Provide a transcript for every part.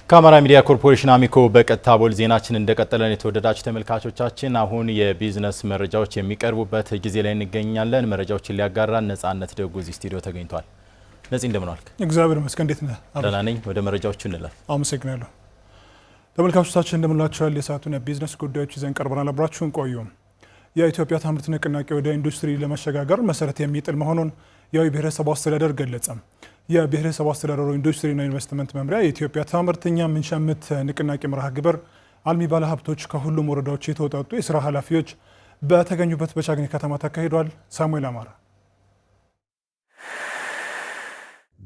ከአማራ ሚዲያ ኮርፖሬሽን አሚኮ በቀጥታ ቦል ዜናችን እንደቀጠለን የተወደዳችሁ ተመልካቾቻችን አሁን የቢዝነስ መረጃዎች የሚቀርቡበት ጊዜ ላይ እንገኛለን። መረጃዎችን ሊያጋራን ነጻነት ደጉ እዚህ ስቱዲዮ ተገኝቷል። ነጽ እንደምን ዋልክ? እግዚአብሔር ይመስገን። እንዴት ነህ? ደህና ነኝ። ወደ መረጃዎቹ እንለፍ። አመሰግናለሁ። ተመልካቾቻችን እንደምንላችኋል። የሰዓቱን የቢዝነስ ጉዳዮች ይዘን ቀርበናል። አብራችሁን ቆዩ። የኢትዮጵያ ታምርት ንቅናቄ ወደ ኢንዱስትሪ ለመሸጋገር መሰረት የሚጥል መሆኑን የአዊ ብሔረሰብ አስተዳደር ገለጸ። የብሔረሰብ አስተዳደሩ ኢንዱስትሪና ኢንቨስትመንት መምሪያ የኢትዮጵያ ታምርት እኛ ምንሸምት ንቅናቄ መርሃ ግብር አልሚ ባለሀብቶች ከሁሉም ወረዳዎች የተወጣጡ የስራ ኃላፊዎች በተገኙበት በቻግኒ ከተማ ተካሂዷል። ሳሙኤል አማራ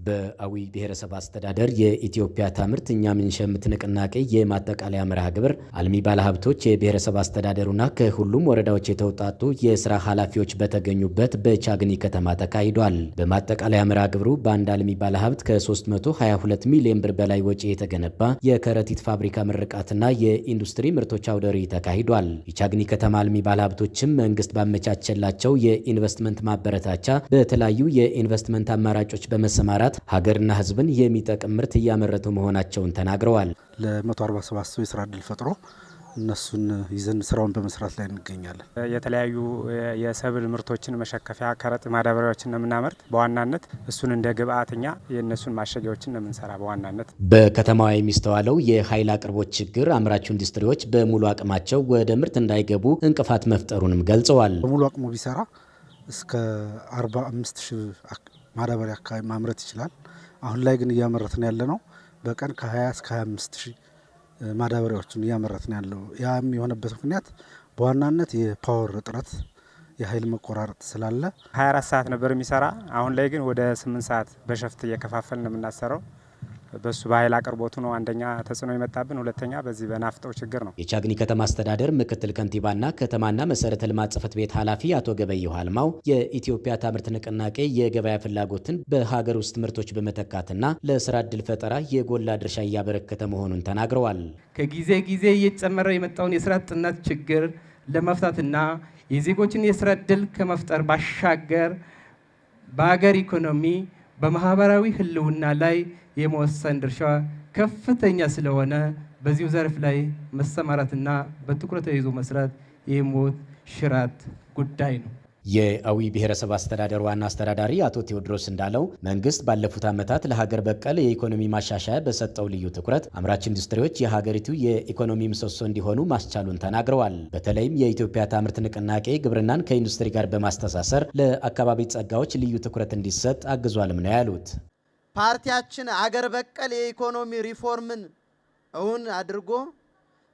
በአዊ ብሔረሰብ አስተዳደር የኢትዮጵያ ታምርት እኛ ምንሸምት ንቅናቄ የማጠቃለያ መርሃ ግብር አልሚ ባለሀብቶች የብሔረሰብ አስተዳደሩና ከሁሉም ወረዳዎች የተውጣጡ የስራ ኃላፊዎች በተገኙበት በቻግኒ ከተማ ተካሂዷል። በማጠቃለያ መርሃ ግብሩ በአንድ አልሚ ባለሀብት ከ322 ሚሊዮን ብር በላይ ወጪ የተገነባ የከረጢት ፋብሪካ ምርቃትና የኢንዱስትሪ ምርቶች አውደ ርዕይ ተካሂዷል። የቻግኒ ከተማ አልሚ ባለሀብቶችም መንግስት ባመቻቸላቸው የኢንቨስትመንት ማበረታቻ በተለያዩ የኢንቨስትመንት አማራጮች በመሰማራት ሀገርና ሕዝብን የሚጠቅም ምርት እያመረቱ መሆናቸውን ተናግረዋል። ለ147 ሰው የስራ እድል ፈጥሮ እነሱን ይዘን ስራውን በመስራት ላይ እንገኛለን። የተለያዩ የሰብል ምርቶችን መሸከፊያ ከረጢት ማዳበሪያዎችን ነው የምናመርት። በዋናነት እሱን እንደ ግብአተኛ የእነሱን ማሸጊያዎችን ነው የምንሰራ። በዋናነት በከተማዋ የሚስተዋለው የኃይል አቅርቦት ችግር አምራች ኢንዱስትሪዎች በሙሉ አቅማቸው ወደ ምርት እንዳይገቡ እንቅፋት መፍጠሩንም ገልጸዋል። በሙሉ አቅሙ ቢሰራ እስከ 45,000 ማዳበሪያ አካባቢ ማምረት ይችላል። አሁን ላይ ግን እያመረትን ያለ ነው በቀን ከ20 እስከ 25,000 ማዳበሪያዎችን እያመረትን ያለው። ያም የሆነበት ምክንያት በዋናነት የፓወር እጥረት የኃይል መቆራረጥ ስላለ 24 ሰዓት ነበር የሚሰራ። አሁን ላይ ግን ወደ 8 ሰዓት በሸፍት እየከፋፈልን የምናሰራው። በሱ በኃይል አቅርቦቱ ነው አንደኛ ተጽዕኖ የመጣብን፣ ሁለተኛ በዚህ በናፍጣው ችግር ነው። የቻግኒ ከተማ አስተዳደር ምክትል ከንቲባና ከተማና መሰረተ ልማት ጽሕፈት ቤት ኃላፊ አቶ ገበየሁ አልማው የኢትዮጵያ ታምርት ንቅናቄ የገበያ ፍላጎትን በሀገር ውስጥ ምርቶች በመተካትና ለስራ ዕድል ፈጠራ የጎላ ድርሻ እያበረከተ መሆኑን ተናግረዋል። ከጊዜ ጊዜ እየጨመረ የመጣውን የስራ አጥነት ችግር ለመፍታትና የዜጎችን የስራ ዕድል ከመፍጠር ባሻገር በሀገር ኢኮኖሚ በማህበራዊ ህልውና ላይ የመወሰን ድርሻ ከፍተኛ ስለሆነ በዚሁ ዘርፍ ላይ መሰማራትና በትኩረት ተይዞ መስራት የሞት ሽራት ጉዳይ ነው። የአዊ ብሔረሰብ አስተዳደር ዋና አስተዳዳሪ አቶ ቴዎድሮስ እንዳለው መንግስት ባለፉት ዓመታት ለሀገር በቀል የኢኮኖሚ ማሻሻያ በሰጠው ልዩ ትኩረት አምራች ኢንዱስትሪዎች የሀገሪቱ የኢኮኖሚ ምሰሶ እንዲሆኑ ማስቻሉን ተናግረዋል። በተለይም የኢትዮጵያ ታምርት ንቅናቄ ግብርናን ከኢንዱስትሪ ጋር በማስተሳሰር ለአካባቢ ጸጋዎች ልዩ ትኩረት እንዲሰጥ አግዟልም ነው ያሉት። ፓርቲያችን አገር በቀል የኢኮኖሚ ሪፎርምን እውን አድርጎ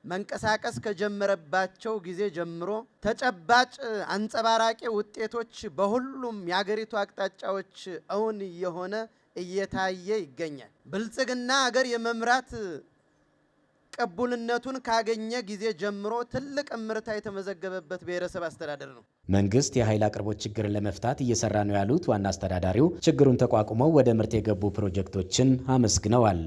መንቀሳቀስ ከጀመረባቸው ጊዜ ጀምሮ ተጨባጭ አንጸባራቂ ውጤቶች በሁሉም የሀገሪቱ አቅጣጫዎች እውን እየሆነ እየታየ ይገኛል። ብልጽግና ሀገር የመምራት ቅቡልነቱን ካገኘ ጊዜ ጀምሮ ትልቅ እምርታ የተመዘገበበት ብሔረሰብ አስተዳደር ነው። መንግስት የኃይል አቅርቦት ችግርን ለመፍታት እየሰራ ነው ያሉት ዋና አስተዳዳሪው ችግሩን ተቋቁመው ወደ ምርት የገቡ ፕሮጀክቶችን አመስግነዋል።